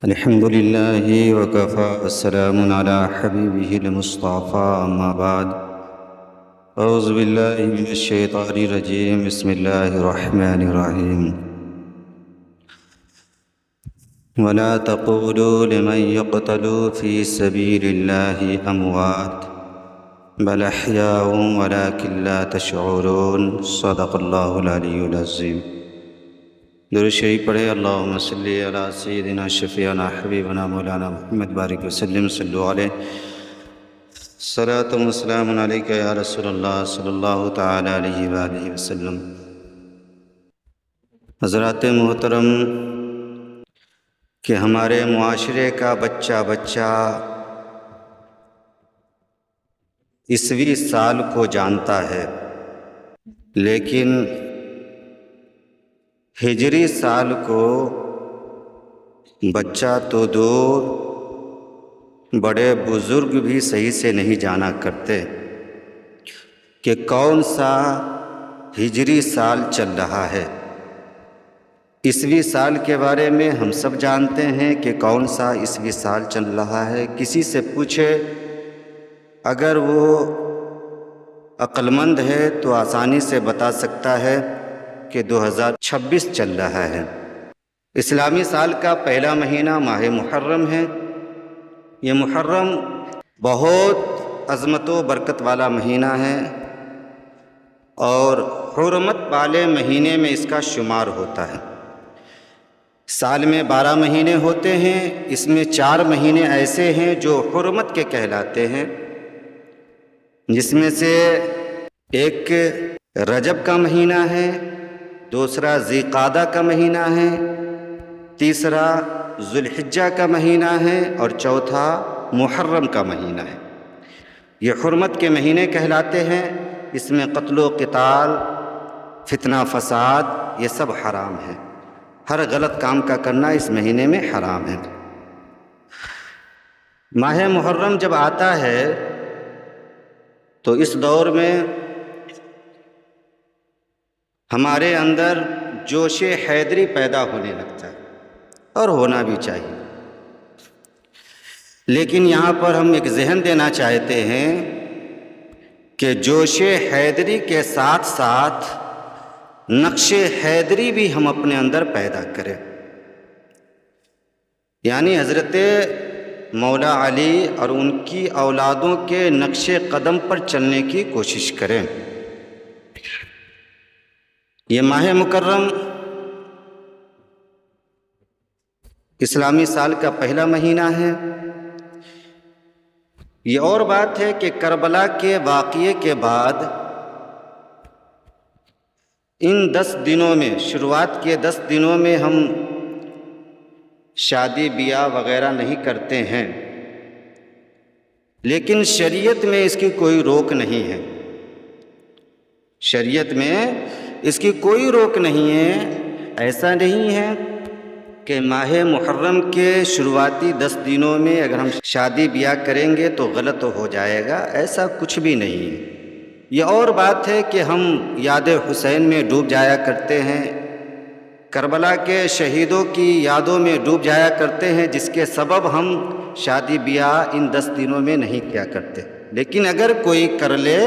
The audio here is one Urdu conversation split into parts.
الحمد لله وكفى والسلام على حبيبه المصطفى أما بعد أعوذ بالله من الشيطان الرجيم بسم الله الرحمن الرحيم ولا تقولوا لمن يقتل في سبيل الله أموات بل أحياء ولكن لا تشعرون صدق الله العلي العظيم۔ درود شریف پڑھے اللہم صلی علی سیدنا شفیعنا حبیبنا مولانا محمد بارک وسلم صلو علیہ صلاۃ و سلام علیک یا رسول اللہ صلی اللہ تعالی علیہ وآلہ وسلم۔ حضرات محترم، کہ ہمارے معاشرے کا بچہ 20ویں سال کو جانتا ہے، لیکن ہجری سال کو بچہ تو دور، بڑے بزرگ بھی صحیح سے نہیں جانا کرتے کہ کون سا ہجری سال چل رہا ہے۔ 20ویں سال کے بارے میں ہم سب جانتے ہیں کہ کون سا 20ویں سال چل رہا ہے۔ کسی سے پوچھے، اگر وہ عقل مند ہے تو آسانی سے بتا سکتا ہے کہ 2026 چل رہا ہے۔ اسلامی سال کا پہلا مہینہ ماہ محرم ہے۔ یہ محرم بہت عظمت و برکت والا مہینہ ہے اور حرمت والے مہینے میں اس کا شمار ہوتا ہے۔ سال میں 12 مہینے ہوتے ہیں، اس میں 4 مہینے ایسے ہیں جو حرمت کے کہلاتے ہیں، جس میں سے ایک رجب کا مہینہ ہے، دوسرا ذی قعدہ کا مہینہ ہے، تیسرا ذو الحجہ کا مہینہ ہے اور چوتھا محرم کا مہینہ ہے۔ یہ حرمت کے مہینے کہلاتے ہیں۔ اس میں قتل و قتال، فتنہ فساد، یہ سب حرام ہے۔ ہر غلط کام کا کرنا اس مہینے میں حرام ہے۔ ماہ محرم جب آتا ہے تو اس دور میں ہمارے اندر جوش حیدری پیدا ہونے لگتا ہے، اور ہونا بھی چاہیے۔ لیکن یہاں پر ہم ایک ذہن دینا چاہتے ہیں کہ جوش حیدری کے ساتھ ساتھ نقش حیدری بھی ہم اپنے اندر پیدا کریں، یعنی حضرت مولا علی اور ان کی اولادوں کے نقش قدم پر چلنے کی کوشش کریں۔ یہ ماہ مکرم اسلامی سال کا پہلا مہینہ ہے۔ یہ اور بات ہے کہ کربلا کے واقعے کے بعد ان 10 دنوں میں، شروعات کے 10 دنوں میں ہم شادی بیاہ وغیرہ نہیں کرتے ہیں، لیکن شریعت میں اس کی کوئی روک نہیں ہے۔ شریعت میں اس کی کوئی روک نہیں ہے۔ ایسا نہیں ہے کہ ماہ محرم کے شروعاتی 10 دنوں میں اگر ہم شادی بیاہ کریں گے تو غلط ہو جائے گا، ایسا کچھ بھی نہیں ہے۔ یہ اور بات ہے کہ ہم یاد حسین میں ڈوب جایا کرتے ہیں، کربلا کے شہیدوں کی یادوں میں ڈوب جایا کرتے ہیں، جس کے سبب ہم شادی بیاہ ان 10 دنوں میں نہیں کیا کرتے۔ لیکن اگر کوئی کر لے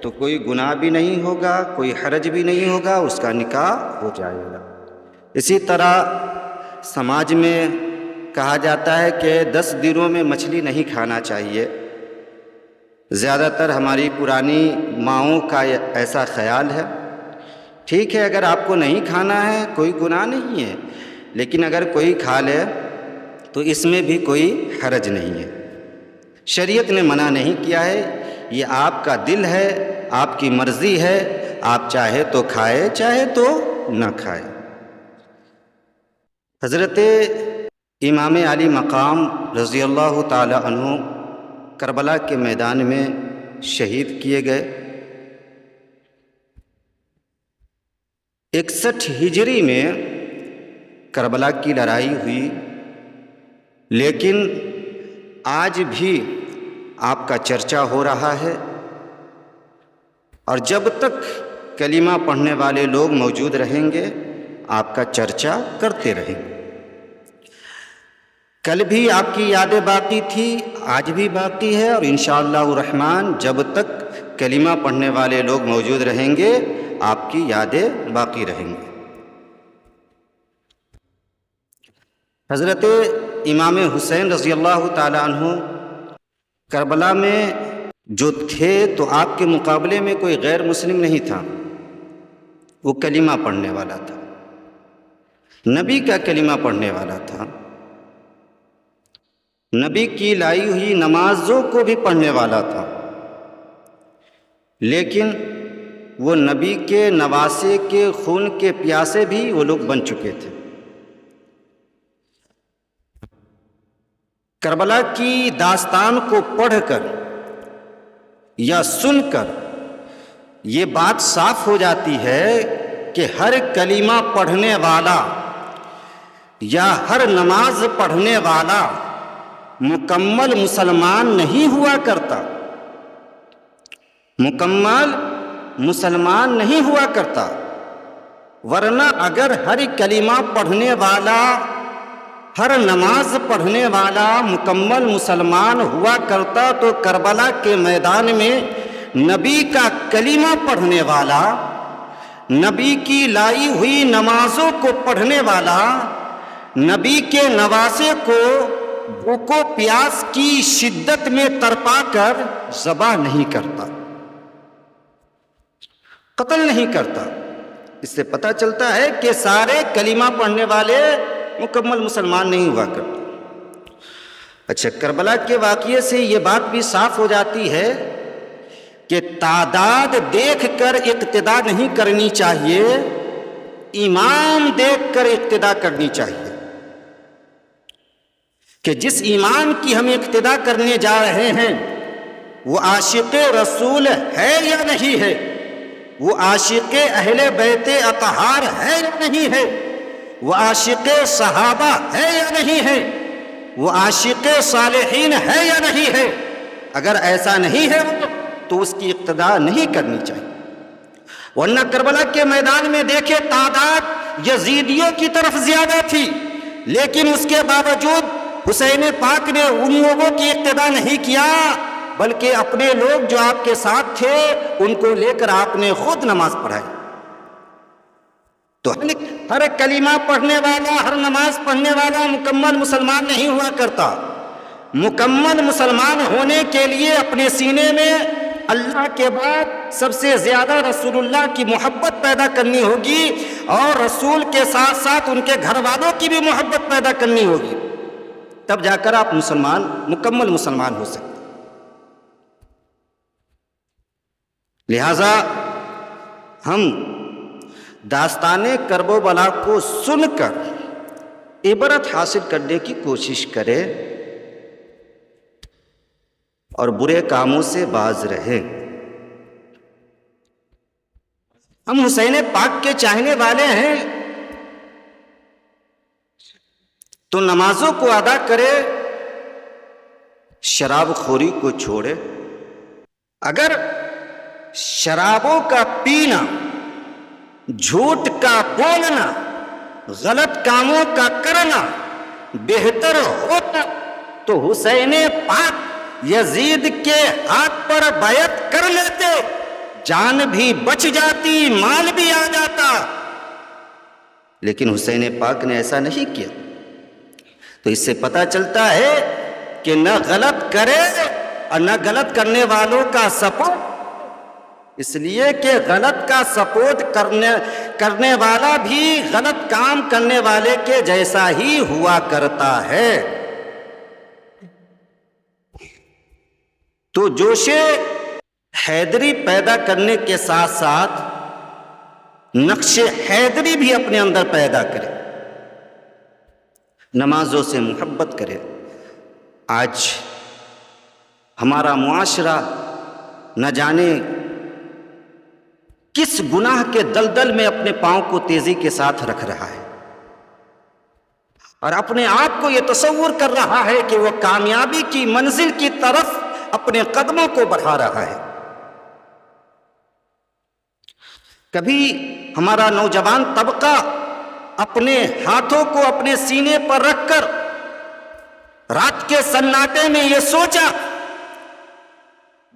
تو کوئی گناہ بھی نہیں ہوگا، کوئی حرج بھی نہیں ہوگا، اس کا نکاح ہو جائے گا۔ اسی طرح سماج میں کہا جاتا ہے کہ 10 دنوں میں مچھلی نہیں کھانا چاہیے۔ زیادہ تر ہماری پرانی ماؤں کا ایسا خیال ہے۔ ٹھیک ہے، اگر آپ کو نہیں کھانا ہے کوئی گناہ نہیں ہے، لیکن اگر کوئی کھا لے تو اس میں بھی کوئی حرج نہیں ہے۔ شریعت نے منع نہیں کیا ہے، یہ آپ کا دل ہے، آپ کی مرضی ہے، آپ چاہے تو کھائے چاہے تو نہ کھائے۔ حضرت امام علی مقام رضی اللہ تعالی عنہ کربلا کے میدان میں شہید کیے گئے۔ 61 ہجری میں کربلا کی لڑائی ہوئی، لیکن آج بھی آپ کا چرچا ہو رہا ہے، اور جب تک کلمہ پڑھنے والے لوگ موجود رہیں گے آپ کا چرچا کرتے رہیں گے۔ کل بھی آپ کی یادیں باقی تھی، آج بھی باقی ہے، اور انشاءاللہ الرحمن جب تک کلمہ پڑھنے والے لوگ موجود رہیں گے آپ کی یادیں باقی رہیں گی۔ حضرت امام حسین رضی اللہ تعالیٰ عنہ کربلا میں جو تھے تو آپ کے مقابلے میں کوئی غیر مسلم نہیں تھا، وہ کلمہ پڑھنے والا تھا، نبی کا کلمہ پڑھنے والا تھا، نبی کی لائی ہوئی نمازوں کو بھی پڑھنے والا تھا، لیکن وہ نبی کے نواسے کے خون کے پیاسے بھی وہ لوگ بن چکے تھے۔ کربلا کی داستان کو پڑھ کر یا سن کر یہ بات صاف ہو جاتی ہے کہ ہر کلمہ پڑھنے والا یا ہر نماز پڑھنے والا مکمل مسلمان نہیں ہوا کرتا، مکمل مسلمان نہیں ہوا کرتا، ورنہ اگر ہر کلمہ پڑھنے والا، ہر نماز پڑھنے والا مکمل مسلمان ہوا کرتا تو کربلا کے میدان میں نبی کا کلمہ پڑھنے والا، نبی کی لائی ہوئی نمازوں کو پڑھنے والا، نبی کے نواسے کو بھوک و پیاس کی شدت میں تڑپا کر ذبح نہیں کرتا، قتل نہیں کرتا۔ اس سے پتہ چلتا ہے کہ سارے کلمہ پڑھنے والے مکمل مسلمان نہیں ہوا کرتے۔ اچھا، کربلا کے واقعے سے یہ بات بھی صاف ہو جاتی ہے کہ تعداد دیکھ کر اقتدا نہیں کرنی چاہیے، ایمان دیکھ کر اقتدا کرنی چاہیے، کہ جس ایمان کی ہم اقتدا کرنے جا رہے ہیں وہ عاشق رسول ہے یا نہیں ہے، وہ عاشق اہل بیت اطہار ہے یا نہیں ہے، وہ عاشق صحابہ ہے یا نہیں ہے، وہ عاشق صالحین ہے یا نہیں ہے۔ اگر ایسا نہیں ہے تو اس کی اقتدا نہیں کرنی چاہیے، ورنہ کربلا کے میدان میں دیکھیں تعداد یزیدیوں کی طرف زیادہ تھی، لیکن اس کے باوجود حسین پاک نے ان لوگوں کی اقتدا نہیں کیا، بلکہ اپنے لوگ جو آپ کے ساتھ تھے ان کو لے کر آپ نے خود نماز پڑھائی۔ تو ہر کلمہ پڑھنے والا، ہر نماز پڑھنے والا مکمل مسلمان نہیں ہوا کرتا۔ مکمل مسلمان ہونے کے لیے اپنے سینے میں اللہ کے بعد سب سے زیادہ رسول اللہ کی محبت پیدا کرنی ہوگی، اور رسول کے ساتھ ساتھ ان کے گھر والوں کی بھی محبت پیدا کرنی ہوگی، تب جا کر آپ مکمل مسلمان ہو سکتے۔ لہذا ہم داستان کرب و بلا کو سن کر عبرت حاصل کرنے کی کوشش کریں اور برے کاموں سے باز رہیں۔ ہم حسین پاک کے چاہنے والے ہیں تو نمازوں کو ادا کرے، شراب خوری کو چھوڑے۔ اگر شرابوں کا پینا، جھوٹ کا بولنا، غلط کاموں کا کرنا بہتر ہوتا تو حسین پاک یزید کے ہاتھ پر بیعت کر لیتے، جان بھی بچ جاتی، مال بھی آ جاتا، لیکن حسین پاک نے ایسا نہیں کیا۔ تو اس سے پتہ چلتا ہے کہ نہ غلط کرے اور نہ غلط کرنے والوں کا سپورٹ، اس لیے کہ غلط کا سپورٹ کرنے والا بھی غلط کام کرنے والے کے جیسا ہی ہوا کرتا ہے۔ تو جوش حیدری پیدا کرنے کے ساتھ ساتھ نقش حیدری بھی اپنے اندر پیدا کرے، نمازوں سے محبت کرے۔ آج ہمارا معاشرہ نہ جانے کس گناہ کے دلدل میں اپنے پاؤں کو تیزی کے ساتھ رکھ رہا ہے، اور اپنے آپ کو یہ تصور کر رہا ہے کہ وہ کامیابی کی منزل کی طرف اپنے قدموں کو بڑھا رہا ہے۔ کبھی ہمارا نوجوان طبقہ اپنے ہاتھوں کو اپنے سینے پر رکھ کر رات کے سناٹے میں یہ سوچا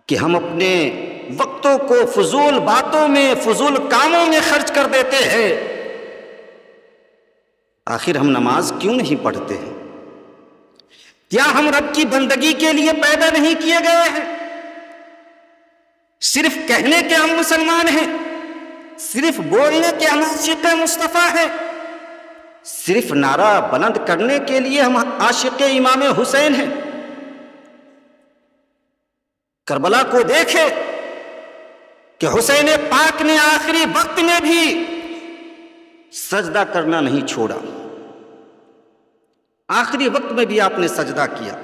کہ ہم اپنے وقتوں کو فضول باتوں میں، فضول کاموں میں خرچ کر دیتے ہیں، آخر ہم نماز کیوں نہیں پڑھتے ہیں؟ کیا ہم رب کی بندگی کے لیے پیدا نہیں کیے گئے ہیں؟ صرف کہنے کے ہم مسلمان ہیں، صرف بولنے کے ہم عاشق مصطفیٰ ہیں، صرف نعرہ بلند کرنے کے لیے ہم عاشق امام حسین ہیں؟ کربلا کو دیکھے کہ حسین پاک نے آخری وقت میں بھی سجدہ کرنا نہیں چھوڑا، آخری وقت میں بھی آپ نے سجدہ کیا،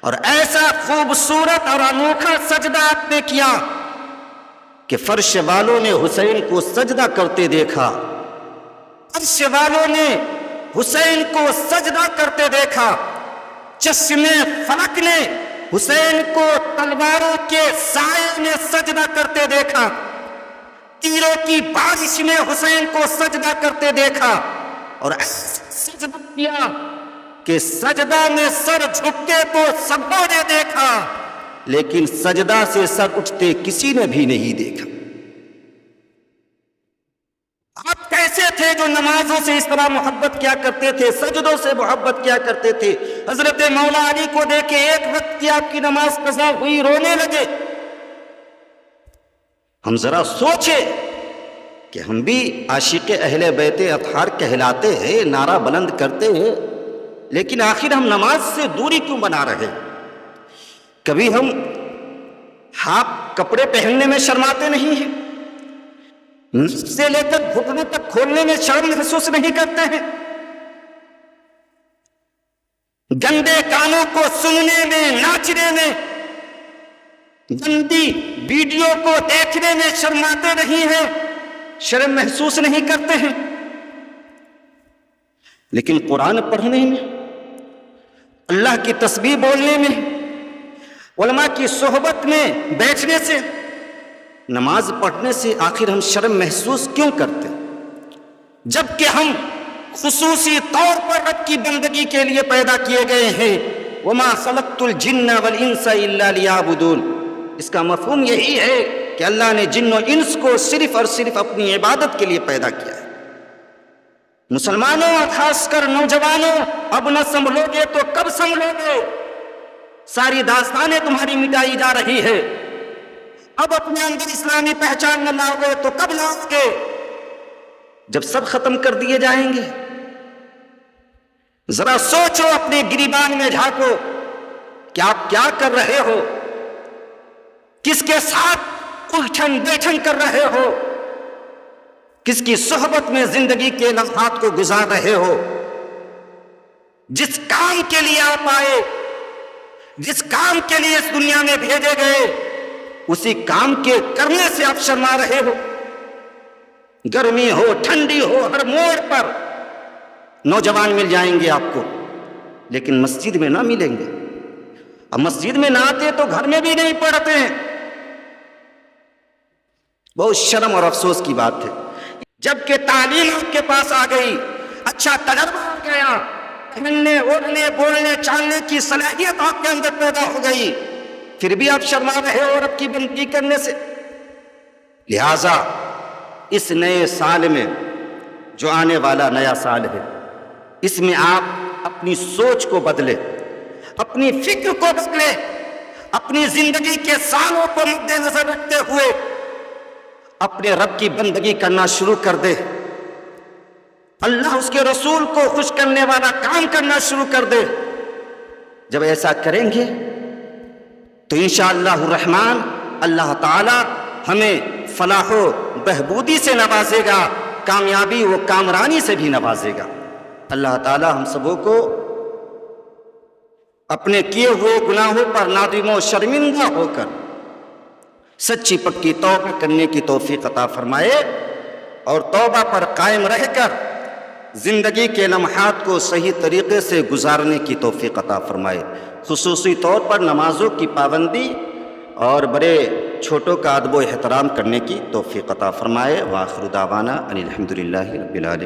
اور ایسا خوبصورت اور انوکھا سجدہ آپ نے کیا کہ فرش والوں نے حسین کو سجدہ کرتے دیکھا، عرش والوں نے حسین کو سجدہ کرتے دیکھا، چشمے فلک نے حسین کو تلواروں کے سائے میں سجدہ کرتے دیکھا، تیروں کی بارش میں حسین کو سجدہ کرتے دیکھا، اور سجدہ کیا کہ سجدہ میں سر جھکتے تو سبوں نے دیکھا، لیکن سجدہ سے سر اٹھتے کسی نے بھی نہیں دیکھا۔ آپ کیسے تھے جو نمازوں سے اس طرح محبت کیا کرتے تھے، سجدوں سے محبت کیا کرتے تھے؟ حضرت مولا علی کو دیکھے ایک وقت کی آپ کی نماز قضا ہوئی، رونے لگے۔ ہم ذرا سوچے کہ ہم بھی عاشق اہل بیت اطہار کہلاتے ہیں، نعرہ بلند کرتے ہیں، لیکن آخر ہم نماز سے دوری کیوں بنا رہے؟ کبھی ہم ہاف کپڑے پہننے میں شرماتے نہیں ہیں؟ سے لے کر گھٹنوں تک کھولنے میں شرم محسوس نہیں کرتے ہیں؟ گندے گانوں کو سننے میں، ناچنے میں، گندی ویڈیو کو دیکھنے میں شرماتے نہیں ہیں، شرم محسوس نہیں کرتے ہیں؟ لیکن قرآن پڑھنے میں، اللہ کی تسبیح بولنے میں، علماء کی صحبت میں بیٹھنے سے، نماز پڑھنے سے آخر ہم شرم محسوس کیوں کرتے؟ جبکہ ہم خصوصی طور پر رب کی بندگی کے لیے پیدا کیے گئے ہیں۔ وَمَا خَلَقْتُ الْجِنَّ وَالْإِنسَ إِلَّا لِيَعْبُدُونَ، اس کا مفہوم یہی ہے کہ اللہ نے جن و انس کو صرف اور صرف اپنی عبادت کے لیے پیدا کیا ہے۔ مسلمانوں اور خاص کر نوجوانوں، اب نہ سنبھلو گے تو کب سنبھلو گے؟ ساری داستانیں تمہاری مٹائی جا رہی ہے، اب اپنے اندر اسلامی پہچان نہ لاؤ گے تو کب لاؤ گے؟ جب سب ختم کر دیے جائیں گے۔ ذرا سوچو، اپنے گریبان میں جھانکو کہ آپ کیا کر رہے ہو، کس کے ساتھ اٹھن بیٹھن کر رہے ہو، کس کی صحبت میں زندگی کے لمحات کو گزار رہے ہو۔ جس کام کے لیے آپ آئے، جس کام کے لیے اس دنیا میں بھیجے گئے، اسی کام کے کرنے سے آپ شرما رہے ہو۔ گرمی ہو، ٹھنڈی ہو، ہر موڑ پر نوجوان مل جائیں گے آپ کو، لیکن مسجد میں نہ ملیں گے۔ اب مسجد میں نہ آتے تو گھر میں بھی نہیں پڑھتے ہیں۔ بہت شرم اور افسوس کی بات ہے۔ جبکہ تعلیم آپ کے پاس آ گئی، اچھا تجربہ ہو گیا، پہننے، اوڑھنے، بولنے، چالنے کی صلاحیت آپ کے اندر پیدا ہو گئی، پھر بھی آپ شرما رہے ہو رب کی بندگی کرنے سے۔ لہذا اس نئے سال میں، جو آنے والا نیا سال ہے، اس میں آپ اپنی سوچ کو بدلے، اپنی فکر کو بدلے، اپنی زندگی کے سالوں کو مد نظر رکھتے ہوئے اپنے رب کی بندگی کرنا شروع کر دے، اللہ اس کے رسول کو خوش کرنے والا کام کرنا شروع کر دے۔ جب ایسا کریں گے تو انشاءاللہ الرحمن اللہ تعالی ہمیں فلاح و بہبودی سے نوازے گا، کامیابی و کامرانی سے بھی نوازے گا۔ اللہ تعالی ہم سبوں کو اپنے کیے ہوئے گناہوں پر نادم و شرمندہ ہو کر سچی پکی توبہ کرنے کی توفیق عطا فرمائے، اور توبہ پر قائم رہ کر زندگی کے لمحات کو صحیح طریقے سے گزارنے کی توفیق عطا فرمائے، خصوصی طور پر نمازوں کی پابندی اور بڑے چھوٹوں کا ادب و احترام کرنے کی توفیق عطا فرمائے۔ وآخر دعوانا ان الحمدللہ رب العالمین۔